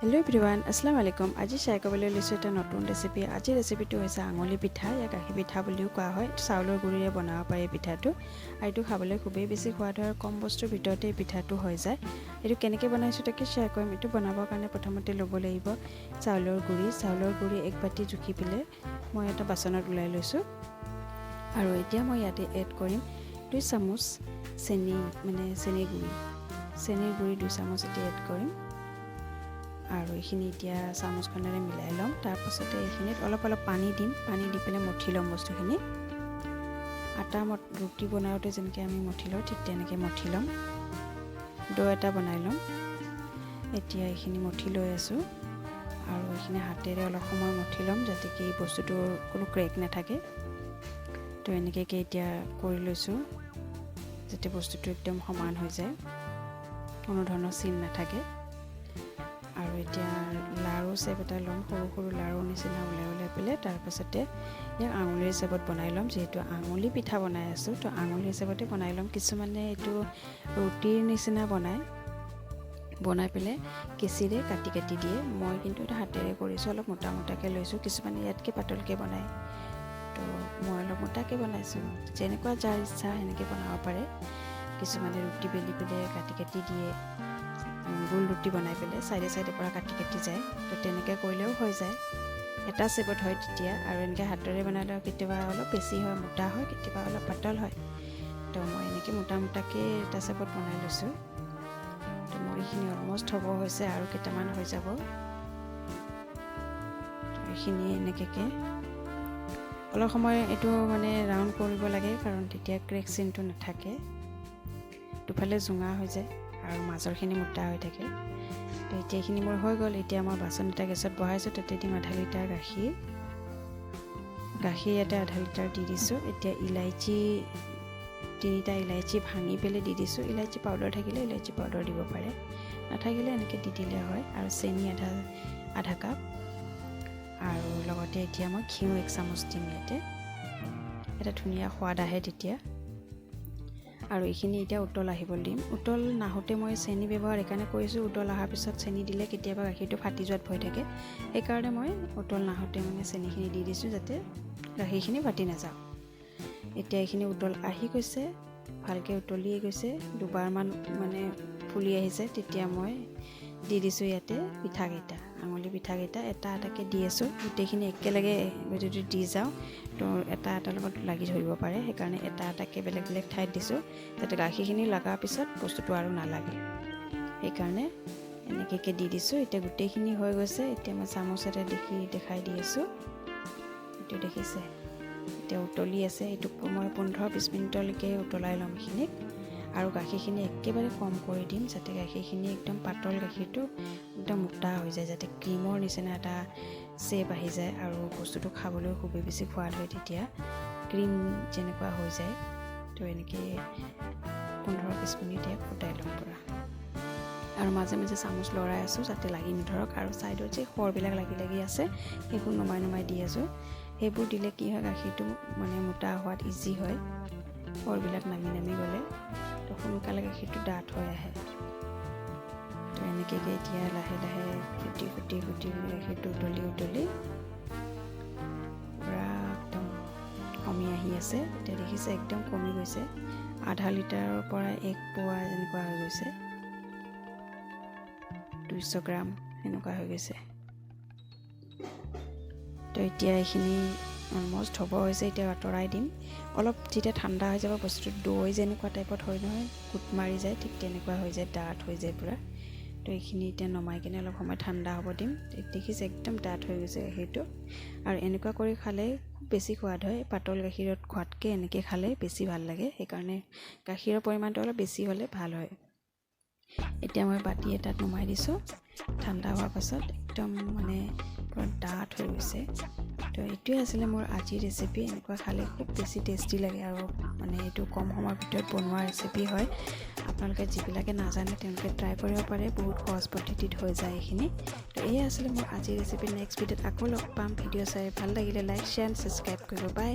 Hello everyone, Assalamualaikum. Aji share কৰিবলৈ লৈছো এটা নতুন ৰেচিপি। আজি ৰেচিপিটো হৈছে আঙুলি পিঠা, ইয়াক গাখীৰ পিঠা বুলিও কোৱা হয়। চাউলৰ গুৰিৰে বনাব পাৰি পিঠাটো। আৰু এইটো খাবলৈ খুবেই বেছি সোৱাদ হয়, কম বস্তুৰ ভিতৰতে পিঠাটো হৈ যায়। এইটো কেনেকৈ বনাইছো তাকে শ্বেয়াৰ কৰিম। এইটো বনাবৰ কাৰণে প্ৰথমতে ল'ব লাগিব চাউলৰ গুৰি এক বাটি জুখি পেলে মই এটা বাচনত উলাই লৈছো। আৰু এতিয়া মই ইয়াতে এড কৰিম 2 চামুচ চেনি, চেনিৰ গুৰি 2 চামুচ এড কৰিম। আৰু এইখিনি এতিয়া চামুচখনেৰে মিলাই লম। তাৰ পাছতে এইখিনিত অলপ পানী দিম। পানী দি পেলাই মঠি লম বস্তুখিনি। আটা ৰুটি বনাওঁতে যেনেকৈ আমি মঠি লওঁ ঠিক তেনেকৈ মঠি লম। ডো এটা বনাই লম। এতিয়া এইখিনি মঠি লৈ আছো আৰু এইখিনি হাতেৰে অলপ সময় মঠি লম যাতে কি বস্তুটোৰ কোনো ক্ৰেক নাথাকে। তো এনেকৈ এতিয়া কৰি লৈছো যাতে বস্তুটো একদম সমান হৈ যায়, কোনো ধৰণৰ চিন নাথাকে। আৰু এতিয়া লাৰু চেপ এটা লম, সৰু লাৰু নিচিনা উলাই পেলে। তাৰ পাছতে ইয়াক আঙুলিৰ চেপত বনাই লম। যেহেতু আঙুলি পিঠা বনাই আছো তো আঙুলিৰ চেপতে বনাই লম। কিছুমানে এইটো ৰুটিৰ নিচিনা বনাই পেলে কেঁচিৰে কাটি দিয়ে। মই কিন্তু এটা হাতেৰে কৰিছো, অলপ মোটাকে লৈছো। কিছুমানে ইয়াতকে পাতলকে বনায়, তো মই অলপ মোটাকে বনাইছো। যেনেকুৱা যাৰ ইচ্ছা সেনেকৈ বনাব পাৰে। কিছুমানে ৰুটি বেলি পেলে কাটি দিয়ে, গোল ৰুটি বনাই পেলে সাইডে পৰা কাটি যায়। তো তেনেকৈ কৰিলেও হৈ যায়, এটা চেপত হয় তেতিয়া। আৰু এনেকৈ হাতেৰে বনালে কেতিয়াবা অলপ বেছি হয়, মোটা হয়, কেতিয়াবা অলপ পাতল হয়। তো মই এনেকৈ মোটাকে এটা চেপত বনাই লৈছো। তো মোৰ এইখিনি অলমোষ্ট হ'ব হৈছে আৰু কেইটামান হৈ যাব। এইখিনি এনেকৈ অলপ সময় এইটো ৰাউণ্ড কৰিব লাগে, কাৰণ তেতিয়া ক্ৰেক চিনটো নাথাকে, দুফালে জোঙা হৈ যায় আৰু মাজৰখিনি মোটা হৈ থাকে। তো এতিয়া এইখিনি মোৰ হৈ গ'ল। এতিয়া মই বাচন এটা গেছত বহাইছোঁ, তাতে দিম আধা লিটাৰ গাখীৰ ইয়াতে আধা লিটাৰ দি দিছোঁ। এতিয়া তিনিটা ইলাইচি ভাঙি পেলাই দি দিছোঁ। ইলাইচি পাউডাৰ থাকিলে ইলাইচি পাউডাৰ দিব পাৰে, নাথাকিলে এনেকৈ দি দিলে হয়। আৰু চেনি আধা কাপ, আৰু লগতে এতিয়া মই ঘিউ 1 চামুচ দিম। ইয়াতে এটা ধুনীয়া সোৱাদ আহে তেতিয়া। আৰু এইখিনি এতিয়া উতল আহিব দিম। উতল নাহোঁতে মই চেনি ব্যৱহাৰ এইকাৰণে কৰিছোঁ, উতল অহাৰ পিছত চেনি দিলে কেতিয়াবা গাখীৰটো ফাটি যোৱাত ভয় থাকে। সেইকাৰণে মই উতল নাহোঁতে চেনিখিনি দি দিছোঁ যাতে গাখীৰখিনি ফাটি নাযাওক। এতিয়া এইখিনি উতল আহি গৈছে, ভালকৈ উতলিয়ে গৈছে, দুবাৰমান ফুলি আহিছে। তেতিয়া মই দি দিছোঁ ইয়াতে আঙুলি পিঠাকেইটা এটাকৈ দি আছোঁ। গোটেইখিনি একেলগে যদি দি যাওঁ তো এটাৰ লগত লাগি ধৰিব পাৰে। সেইকাৰণে এটাকৈ বেলেগ ঠাইত দিছোঁ যাতে গাখীৰখিনি লগাৰ পিছত বস্তুটো আৰু নালাগে। সেইকাৰণে এনেকৈ দি দিছোঁ। এতিয়া গোটেইখিনি হৈ গৈছে। এতিয়া মই চামুচেৰে দেখাই দি আছোঁ। এইটো দেখিছে, এতিয়া উতলি আছে। এইটো মই 15-20 মিনিটলৈকে উতলাই ল'ম এইখিনিক। আৰু গাখীৰখিনি একেবাৰে কম কৰি দিম যাতে গাখীৰখিনি একদম পাতল, গাখীৰটো একদম মোটা হৈ যায়, যাতে ক্ৰীমৰ নিচিনা এটা চেপ আহি যায় আৰু বস্তুটো খাবলৈ খুবেই বেছি সোৱাদ হয়। তেতিয়া ক্ৰীম যেনেকুৱা হৈ যায়। তো এনেকৈ 15-20 মিনিট ইয়াক ফুটাই ল'ম পূৰা। আৰু মাজে চামুচ লৰাই আছোঁ যাতে লাগি নধৰক। আৰু ছাইডত যে খৰবিলাক লাগি আছে সেইবোৰ নমাই দি আছোঁ। সেইবোৰ দিলে কি হয়, গাখীৰটো মোটা হোৱাত ইজি হয়। খৰবিলাক নামি গ'লে তো সোনকালে গাখীৰটো ডাঠ হৈ আহে। তো এনেকৈ এতিয়া লাহে ফুটি গাখীৰটো উতলি পূৰা একদম কমি আহি আছে। এতিয়া দেখিছে একদম কমি গৈছে, আধা লিটাৰৰ পৰা 1 পোৱা এনেকুৱা হৈ গৈছে, 200 গ্ৰাম এনেকুৱা হৈ গৈছে। তো এতিয়া এইখিনি অলমোষ্ট হ'ব হৈছে। এতিয়া আঁতৰাই দিম। অলপ যেতিয়া ঠাণ্ডা হৈ যাব বস্তুটো, দৈ যেনেকুৱা টাইপত হয় নহয়, গোট মাৰি যায়, ঠিক তেনেকুৱা হৈ যায়, ডাঠ হৈ যায় পূৰা। তো এইখিনি এতিয়া নমাই কিনে অলপ সময় ঠাণ্ডা হ'ব দিম। দেখিছে একদম ডাঠ হৈ গৈছে গাখীৰটো। আৰু এনেকুৱা কৰি খালে খুব বেছি সোৱাদ হয়। পাতল গাখীৰত খোৱাতকৈ এনেকৈ খালে বেছি ভাল লাগে। সেইকাৰণে গাখীৰৰ পৰিমাণটো অলপ বেছি হ'লে ভাল হয়। এতিয়া মই বাতি এটাত নমাই দিছোঁ। ঠাণ্ডা হোৱাৰ পাছত একদম পূৰা ডাঠ হৈ গৈছে। তো এইটোৱে আছিলে মোৰ আজিৰ ৰেচিপি। এনেকুৱা খালে খুব বেছি টেষ্টি লাগে আৰু এইটো কম সময়ৰ ভিতৰত বনোৱা ৰেচিপি হয়। আপোনালোকে যিবিলাকে নাজানে তেওঁলোকে ট্ৰাই কৰিব পাৰে, বহুত সহজ পদ্ধতিত হৈ যায় এইখিনি। তো এয়া আছিলে মোৰ আজিৰ ৰেচিপি। নেক্সট ভিডিঅ'ত আকৌ লগ পাম। ভিডিঅ' চাই ভাল লাগিলে লাইক, শ্বেয়াৰ, ছাবস্ক্ৰাইব কৰিব। বাই।